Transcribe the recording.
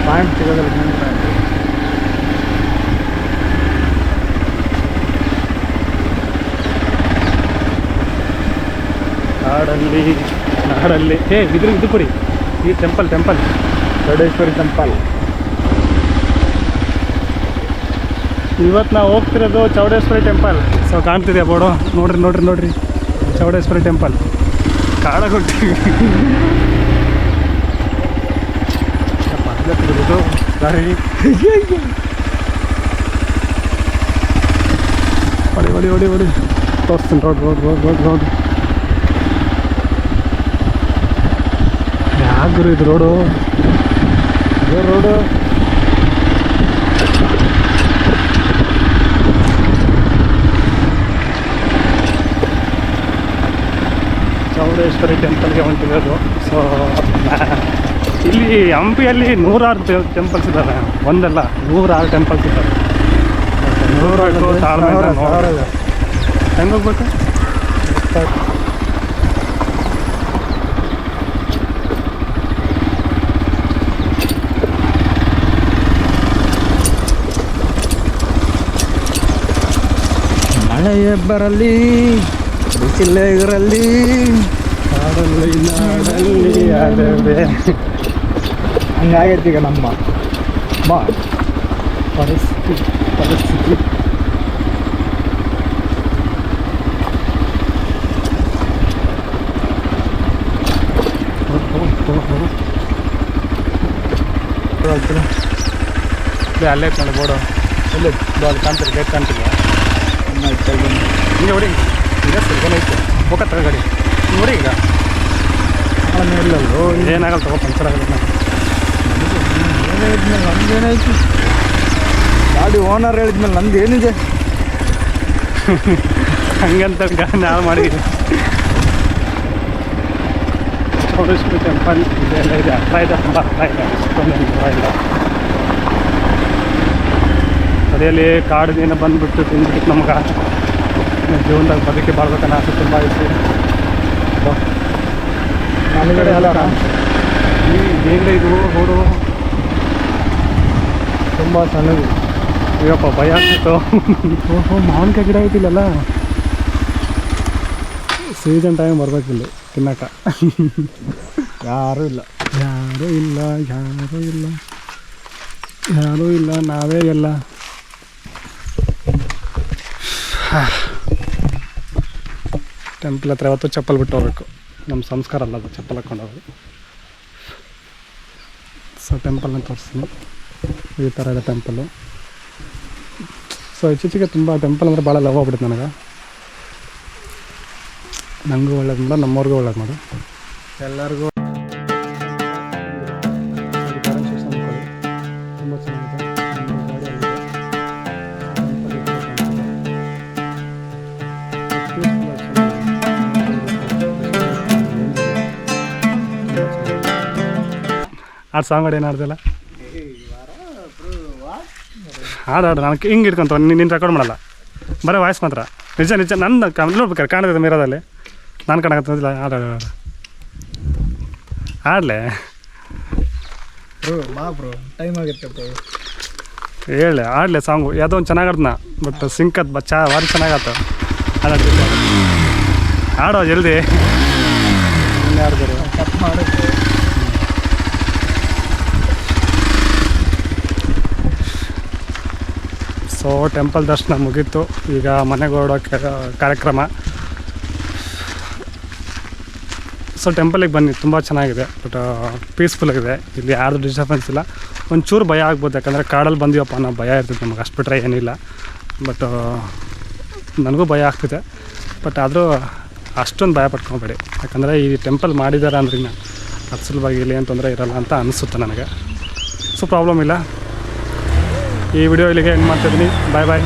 Point ಸಿಗೋದಿಲ್ಲ ನಾಡಲ್ಲಿ ಇದು ಕೊಡಿ ಈ ಟೆಂಪಲ್ ಚೌಡೇಶ್ವರಿ ಟೆಂಪಲ್. ಇವತ್ತು ನಾವು ಹೋಗ್ತಿರೋದು ಚೌಡೇಶ್ವರಿ ಟೆಂಪಲ್. ಸೊ ಕಾಣ್ತಿದೆಯಾ ಬೋರ್ಡು? ನೋಡ್ರಿ ಚೌಡೇಶ್ವರಿ ಟೆಂಪಲ್ ಕಾಡಗೊಟ್ಟಿ. ದಾರಿ ಹೊಡಿ ತೋರಿಸ್ತೀನಿ. ರೋಡ್ ಯಾರು ಇದು ರೋಡು? ಚೌಡೇಶ್ವರಿ ಟೆಂಪಲ್ಗೆ ಹೊಂಟಿರೋದು. ಸೊ ಇಲ್ಲಿ ಹಂಪಿಯಲ್ಲಿ 106 ಟೆಂಪಲ್ಸ್ ಇದ್ದಾವೆ, ಒಂದಲ್ಲ 106 ಟೆಂಪಲ್ಸ್ ಇದ್ದಾವೆ. ಹೆಂಗೆ ಹೋಗ್ಬೇಕು? ಮಳೆಯೇ ಬರಲಿ ಬಿಸಿಲೇ ಇರಲಿ ನಾಡಲ್ಲಿ ಆಡವೆ. ಹಂಗಾಗೈತಿ ಈಗ ನಮ್ಮ ಪರಿಸ್ಥಿತಿ. ಅಲ್ಲೇ ನೋಡಿ ಬೋರ್ಡು, ಎಲ್ಲಿ ಅಲ್ಲಿ ಕಾಣ್ತಿದೆ, ಗೇಟ್ ಕಾಣ್ತಿದೆ. ಹಿಂಗೆ ಹೊಡಿ, ಈಗ ಐತೆ ಹೋಗತ್ತ ಗಾಡಿ ನೋಡಿ. ಈಗ ಇಲ್ಲಲ್ಲೋ ಏನಾಗಲ್ಲ ತಗೋ, ಪಂಚರ್ ಆಗಲ್ಲ. ನಮ್ದೇನಾಯ್ತು? ಗಾಡಿ ಓನರ್ ಹೇಳಿದ್ಮೇಲೆ ನಂದು ಏನಿದೆ ಹಂಗಂತ ನಾವು ಮಾಡಿದ್ದೀವಿ. ಚೌಡೇಶ್ವರಿ ಟೆಂಪಲ್ ಇದೆಲ್ಲ ಇದೆ, ಹತ್ರ ಇದೆ, ತುಂಬ ಹತ್ರ ಇದೆ, ಅಷ್ಟೊಂದೇನು ದೂರ ಇಲ್ಲ. ಅದೇಲಿ ಕಾಡಿನ ಬಂದುಬಿಟ್ಟು ತಿಂದ್ಬಿಟ್ಟು ನಮ್ಗೆ ಜೀವನದಾಗ ಬದುಕಿ ಬಾಳ್ಬೇಕನ್ನೋ ಆಸೆ ತುಂಬ ಐತಿ. ನಮಗಡೆ ಎಲ್ಲ ಹೇಗೆ ಇದು ರೋಡು ತುಂಬ ಸಣ್ಣದು. ಅಯ್ಯಪ್ಪ ಭಯ ಆಗ್ತಿತ್ತು. ಮಾವಿನಕಾಯಿ ಗಿಡ ಐತಿಲ್ಲಲ್ಲ, ಸೀಸನ್ ಟೈಮ್ ಬರ್ಬೇಕಿಲ್ಲ ತಿನ್ನಕ. ಯಾರೂ ಇಲ್ಲ, ನಾವೇ ಎಲ್ಲ. ಟೆಂಪಲ್ ಹತ್ರ ಯಾವತ್ತೂ ಚಪ್ಪಲ್ ಬಿಟ್ಟು ಹೋಗ್ಬೇಕು, ನಮ್ಮ ಸಂಸ್ಕಾರ ಅಲ್ಲ ಅದು ಚಪ್ಪಲ್ ಹಾಕ್ಕೊಂಡು ಹೋಗೋದು. ಸೊ ಟೆಂಪಲ್ನ ತೋರಿಸ್ತೀನಿ, ಈ ಥರ ಇದೆ ಟೆಂಪಲ್ಲು. ಸೊ ಇತ್ತೀಚೆಗೆ ತುಂಬ ಟೆಂಪಲ್ ಅಂದರೆ ಭಾಳ ಲವ್ ಆಗ್ಬಿಡುತ್ತೆ ನನಗೂ ಒಳ್ಳೇದು ಮಾಡು, ನಮ್ಮವ್ರಿಗೂ ಒಳ್ಳೇದು ಮಾಡು, ಎಲ್ಲರಿಗೂ. ತುಂಬ ಚೆನ್ನಾಗಿದೆ. ಆ ಸಾಂಗ್ ಹಾಡು ಏನು ಹಾಡ್ದಲ್ಲ, ಹಾಡು ನಾನು ಹಿಂಗೆ ಇಟ್ಕೊಂತ ನೀನು ರೆಕಾರ್ಡ್ ಮಾಡಲ್ಲ, ಬರೀ ವಾಯ್ಸ್ ಮಾತ್ರ. ನಿಜ ನನ್ನ ನೋಡ್ಬೇಕಾರೆ ಕಾಣ್ತದೆ ಮೀರೋದಲ್ಲಿ, ನಾನು ಕಾಣಕತ್ತಿಲ್ಲ. ಹಾಡು ಹಾಡ್ಲೆ ಬ್ರೋ ಟೈಮ್ ಆಗುತ್ತೆ ಬ್ರೋ, ಹೇಳಿ ಹಾಡ್ಲೆ ಸಾಂಗು. ಯಾವುದೋ ಒಂದು ಚೆನ್ನಾಗಡ್ದನ, ಬಟ್ ಸಿಂಕತ್ ಭಾರಿ ಚೆನ್ನಾಗತ್ತ. ಹಾಡೋ ಜಲ್ದಿ, ಯಾರ್ದಾರು ಕಟ್ ಮಾಡುತ್ತೆ. ಸೊ ಟೆಂಪಲ್ ದರ್ಶನ ಮುಗೀತು, ಈಗ ಮನೆಗೆ ಹೊರಡೋ ಕಾರ್ಯಕ್ರಮ. ಸೊ ಟೆಂಪಲಿಗೆ ಬನ್ನಿ, ತುಂಬ ಚೆನ್ನಾಗಿದೆ, ಬಟ್ ಪೀಸ್ಫುಲ್ಲಾಗಿದೆ. ಇಲ್ಲಿ ಯಾರ್ದು ಡಿಸ್ಟರ್ಬೆನ್ಸ್ ಇಲ್ಲ. ಒಂಚೂರು ಭಯ ಆಗ್ಬೋದು, ಯಾಕಂದರೆ ಕಾಡಲ್ಲಿ ಬಂದೀವಪ್ಪ ಅನ್ನೋ ಭಯ ಇರ್ತದೆ ನಮಗೆ, ಅಷ್ಟು ಬಿಟ್ಟರೆ ಏನಿಲ್ಲ. ಬಟ್ ನನಗೂ ಭಯ ಆಗ್ತಿದೆ, ಬಟ್ ಆದರೂ ಅಷ್ಟೊಂದು ಭಯ ಪಡ್ಕೊಬೇಡಿ, ಯಾಕಂದರೆ ಈ ಟೆಂಪಲ್ ಮಾಡಿದ್ದಾರೆ ಅಂದ್ರೆ ಅದು ಸುಲಭವಾಗಿ ಇಲ್ಲಿ ಏನು ತೊಂದರೆ ಇರೋಲ್ಲ ಅಂತ ಅನಿಸುತ್ತೆ ನನಗೆ. ಸೊ ಪ್ರಾಬ್ಲಮ್ ಇಲ್ಲ. ಈ ವಿಡಿಯೋ ಇಲ್ಲಿಗೆ ಎಂಡ್ ಮಾಡ್ತಾಯಿದ್ದೀನಿ. ಬಾಯ್.